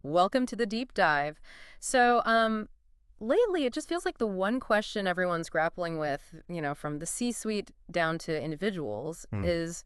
Welcome to the deep dive. Lately it just feels like the one question everyone's grappling with, from the C-suite down to individuals Hmm. is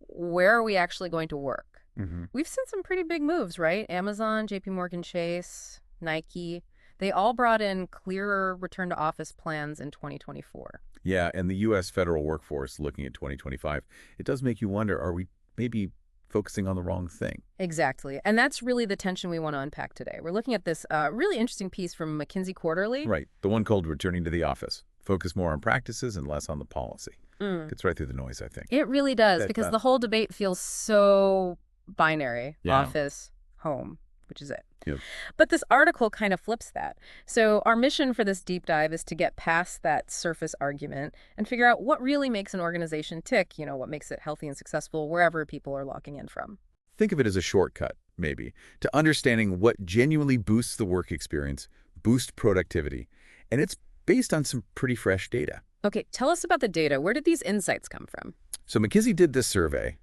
where are we actually going to work? hmm We've seen some pretty big moves, right? Amazon, JP Morgan Chase, Nike, they all brought in clearer return to office plans in 2024. Yeah, and the U.S. federal workforce looking at 2025, it does make you wonder, are we maybe focusing on the wrong thing? Exactly. And that's really the tension we want to unpack today. We're looking at this really interesting piece from McKinsey Quarterly. Right, the one called returning to the office. Focus more on practices and less on the policy. Mm. Gets right through the noise, I think. It really does, That, because the whole debate feels so binary, yeah. office, home, which is it. Yep. But this article kind of flips that. So our mission for this deep dive is to get past that surface argument and figure out what really makes an organization tick, what makes it healthy and successful wherever people are logging in from. Think of it as a shortcut, maybe, to understanding what genuinely boosts the work experience, boosts productivity, and it's based on some pretty fresh data. Okay, tell us about the data. Where did these insights come from? So McKinsey did this survey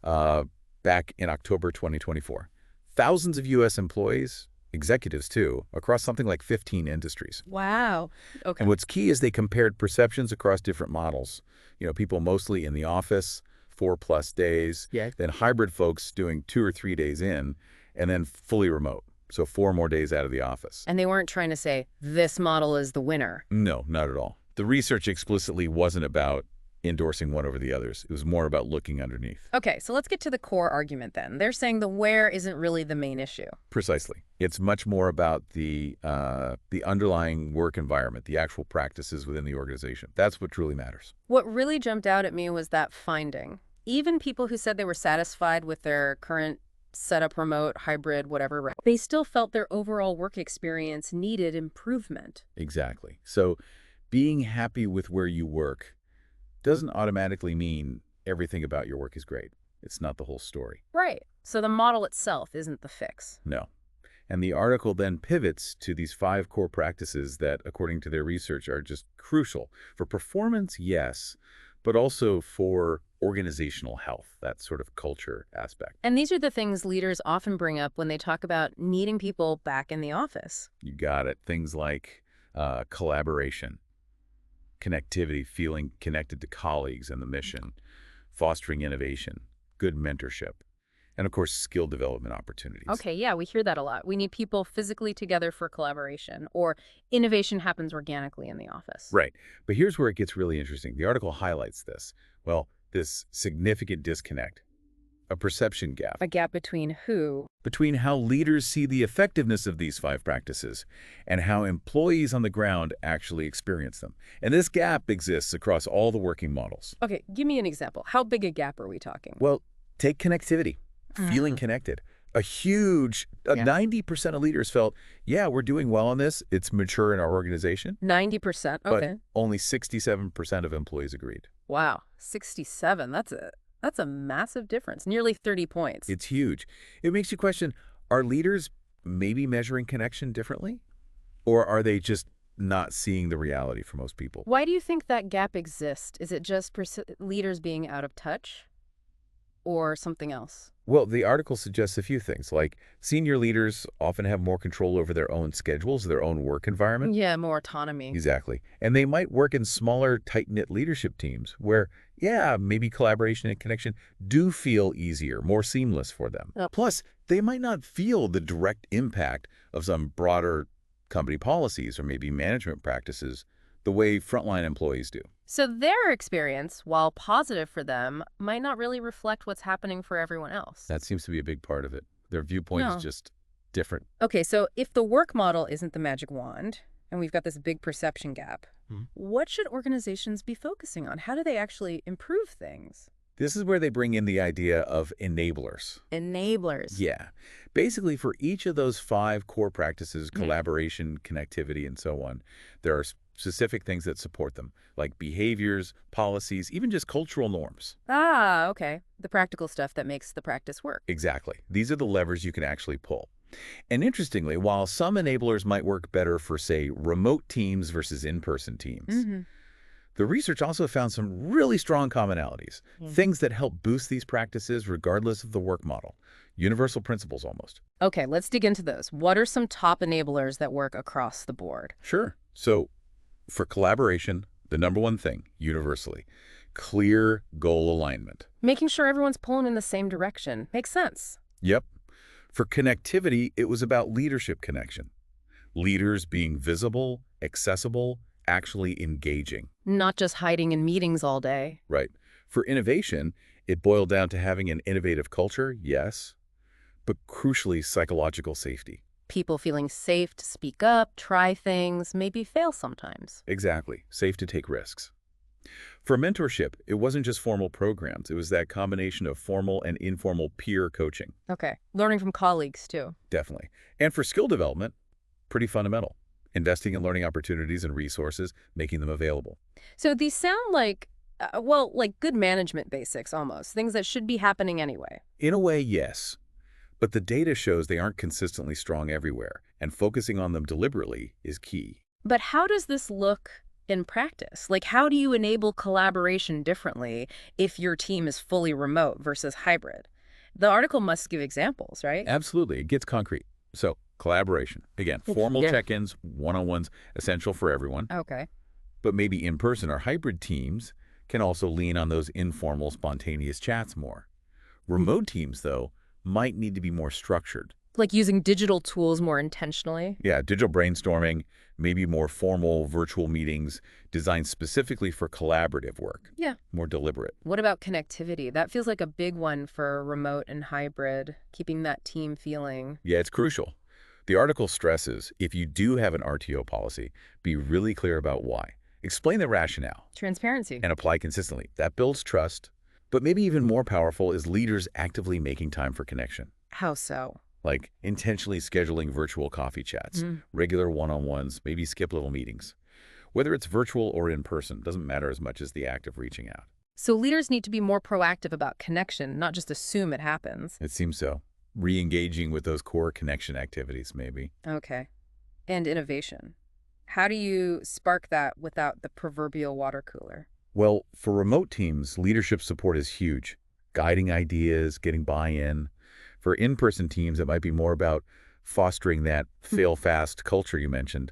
uh, back in October 2024. Thousands of U.S. employees, executives too, across something like 15 industries. Wow. Okay. And what's key is they compared perceptions across different models. People mostly in the office, 4+ days, Yeah. then hybrid folks doing 2 or 3 days in, and then fully remote. So 4 more days out of the office. And they weren't trying to say, this model is the winner. No, not at all. The research explicitly wasn't about endorsing one over the others. It was more about looking underneath. Okay, so let's get to the core argument then. They're saying the where isn't really the main issue. Precisely. It's much more about the underlying work environment, the actual practices within the organization. That's what truly matters. What really jumped out at me was that finding. Even people who said they were satisfied with their current setup, remote, hybrid, whatever, right, they still felt their overall work experience needed improvement. Exactly. So being happy with where you work doesn't automatically mean everything about your work is great. It's not the whole story. Right. So the model itself isn't the fix. No. And the article then pivots to these 5 core practices that, according to their research, are just crucial for performance, yes, but also for organizational health, that sort of culture aspect. And these are the things leaders often bring up when they talk about needing people back in the office. You got it. Things like collaboration, connectivity, feeling connected to colleagues and the mission, fostering innovation, good mentorship, and of course, skill development opportunities. Okay, yeah, we hear that a lot. We need people physically together for collaboration, or innovation happens organically in the office. Right. But here's where it gets really interesting. The article highlights this. Well, this significant disconnect, a perception gap A gap between who? between how leaders see the effectiveness of these 5 practices and how employees on the ground actually experience them. And this gap exists across all the working models. Okay, give me an example. How big a gap are we talking? Well, take connectivity, feeling connected. A huge, Yeah. 90% of leaders felt, yeah, we're doing well on this. It's mature in our organization. 90%. But Okay. only 67% of employees agreed. Wow, 67. That's a massive difference. Nearly 30 points. It's huge. It makes you question, are leaders maybe measuring connection differently? Or are they just not seeing the reality for most people? Why do you think that gap exists? Is it just leaders being out of touch or something else? Well, the article suggests a few things, like senior leaders often have more control over their own schedules, their own work environment. Yeah, more autonomy. Exactly. And they might work in smaller, tight-knit leadership teams where, yeah, maybe collaboration and connection do feel easier, more seamless for them. Plus, they might not feel the direct impact of some broader company policies or maybe management practices the way frontline employees do. So their experience, while positive for them, might not really reflect what's happening for everyone else. That seems to be a big part of it. Their viewpoint No. is just different. Okay, so if the work model isn't the magic wand, and we've got this big perception gap, what should organizations be focusing on? How do they actually improve things? This is where they bring in the idea of enablers. Enablers. Yeah. Basically, for each of those 5 core practices, collaboration, connectivity, and so on, there are specific things that support them, like behaviors, policies, even just cultural norms. Ah, okay. The practical stuff that makes the practice work. Exactly. These are the levers you can actually pull. And interestingly, while some enablers might work better for, say, remote teams versus in-person teams, The research also found some really strong commonalities, Hmm. things that help boost these practices regardless of the work model. Universal principles almost. Okay, let's dig into those. What are some top enablers that work across the board? Sure. So for collaboration, the number one thing, universally, clear goal alignment. Making sure everyone's pulling in the same direction. Makes sense. Yep. For connectivity, it was about leadership connection. Leaders being visible, accessible, actually engaging. Not just hiding in meetings all day. Right. For innovation, it boiled down to having an innovative culture, yes, but crucially psychological safety. People feeling safe to speak up, try things, maybe fail sometimes. Exactly. Safe to take risks. For mentorship, it wasn't just formal programs. It was that combination of formal and informal peer coaching. Okay, learning from colleagues too. Definitely. And for skill development, pretty fundamental. Investing in learning opportunities and resources, making them available. So these sound like, well, like good management basics almost, things that should be happening anyway. In a way, yes. But the data shows they aren't consistently strong everywhere, and focusing on them deliberately is key. But how does this look in practice? Like, how do you enable collaboration differently if your team is fully remote versus hybrid? The article must give examples, right? Absolutely. It gets concrete. So, collaboration. Again, formal Yeah. check-ins, one-on-ones, essential for everyone. Okay. But maybe in-person or hybrid teams can also lean on those informal, spontaneous chats more. Remote teams, though, might need to be more structured. Like using digital tools more intentionally? Yeah, digital brainstorming, maybe more formal virtual meetings designed specifically for collaborative work. Yeah. More deliberate. What about connectivity? That feels like a big one for remote and hybrid, keeping that team feeling. Yeah, it's crucial. The article stresses if you do have an RTO policy, be really clear about why. Explain the rationale Transparency. and apply consistently. That builds trust. But maybe even more powerful is leaders actively making time for connection, How so? like intentionally scheduling virtual coffee chats, regular one-on-ones, maybe skip little meetings. Whether it's virtual or in person, doesn't matter as much as the act of reaching out. So leaders need to be more proactive about connection, not just assume it happens. It seems so. Re-engaging with those core connection activities, maybe. Okay. And innovation. How do you spark that without the proverbial water cooler? Well, for remote teams, leadership support is huge. Guiding ideas, getting buy-in. For in-person teams, it might be more about fostering that fail-fast culture you mentioned.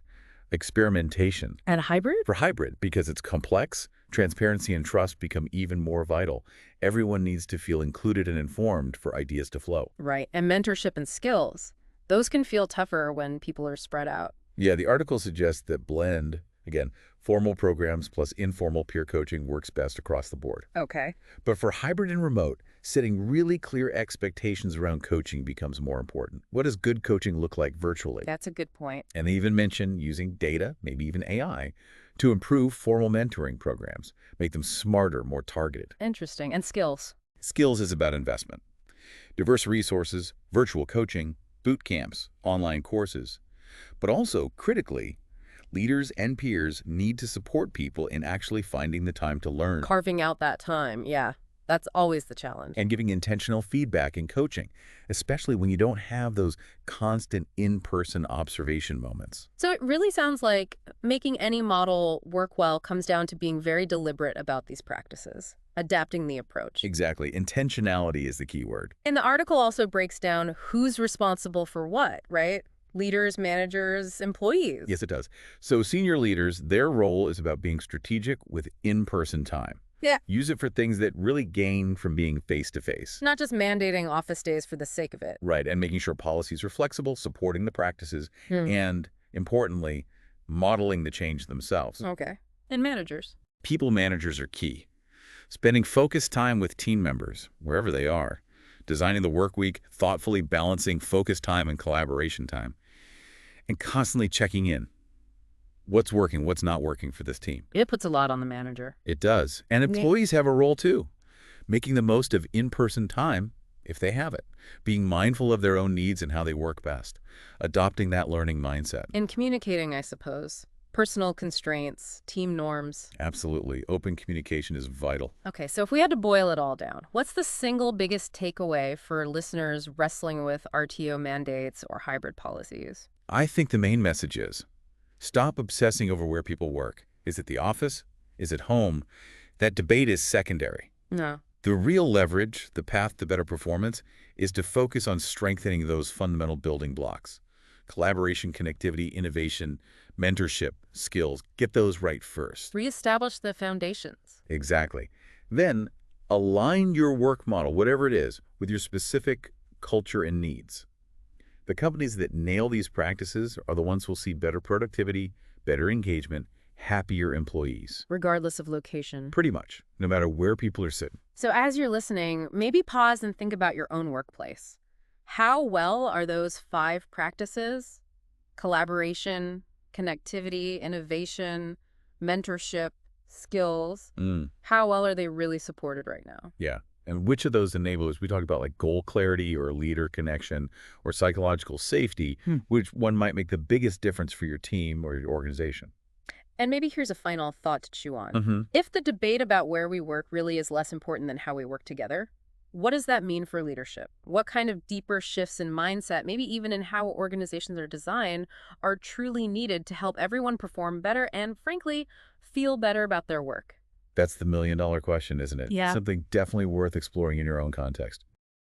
Experimentation. And hybrid? For hybrid, because it's complex, transparency and trust become even more vital. Everyone needs to feel included and informed for ideas to flow. Right. And mentorship and skills. Those can feel tougher when people are spread out. Yeah, the article suggests that blend, again, formal programs plus informal peer coaching works best across the board. Okay. But for hybrid and remote, setting really clear expectations around coaching becomes more important. What does good coaching look like virtually? That's a good point. And they even mention using data, maybe even AI, to improve formal mentoring programs, make them smarter, more targeted. Interesting. And skills. Skills is about investment. Diverse resources, virtual coaching, boot camps, online courses. But also, critically, leaders and peers need to support people in actually finding the time to learn Carving out that time. Yeah. That's always the challenge. and giving intentional feedback in coaching, especially when you don't have those constant in-person observation moments. So it really sounds like making any model work well comes down to being very deliberate about these practices, adapting the approach. Exactly. Intentionality is the key word. And the article also breaks down who's responsible for what, right? Leaders, managers, employees. Yes, it does. So senior leaders, their role is about being strategic with in-person time. Yeah. Use it for things that really gain from being face-to-face. Not just mandating office days for the sake of it. Right, and making sure policies are flexible, supporting the practices, and, importantly, modeling the change themselves. Okay. And managers. People managers are key. Spending focused time with team members, wherever they are. Designing the work week, thoughtfully balancing focus time and collaboration time. And constantly checking in. What's working, what's not working for this team? It puts a lot on the manager. It does. And employees have a role too. Making the most of in-person time, if they have it. Being mindful of their own needs and how they work best. Adopting that learning mindset. And communicating, I suppose. Personal constraints, team norms. Absolutely. Open communication is vital. Okay, so if we had to boil it all down, what's the single biggest takeaway for listeners wrestling with RTO mandates or hybrid policies? I think the main message is, stop obsessing over where people work. Is it the office? is at home, that debate is secondary. No. The real leverage, the path to better performance, is to focus on strengthening those fundamental building blocks. Collaboration, connectivity, innovation, mentorship, skills. Get those right first. Reestablish the foundations. Exactly. Then align your work model, whatever it is, with your specific culture and needs. The companies that nail these practices are the ones who will see better productivity, better engagement, happier employees. Regardless of location. Pretty much, no matter where people are sitting. So as you're listening, maybe pause and think about your own workplace. How well are those 5 practices? Collaboration, connectivity, innovation, mentorship, skills. How well are they really supported right now? Yeah. And which of those enablers, we talked about like goal clarity or leader connection or psychological safety, which one might make the biggest difference for your team or your organization? And maybe here's a final thought to chew on. If the debate about where we work really is less important than how we work together, what does that mean for leadership? What kind of deeper shifts in mindset, maybe even in how organizations are designed, are truly needed to help everyone perform better and, frankly, feel better about their work? That's the million-dollar question, isn't it? Yeah. Something definitely worth exploring in your own context.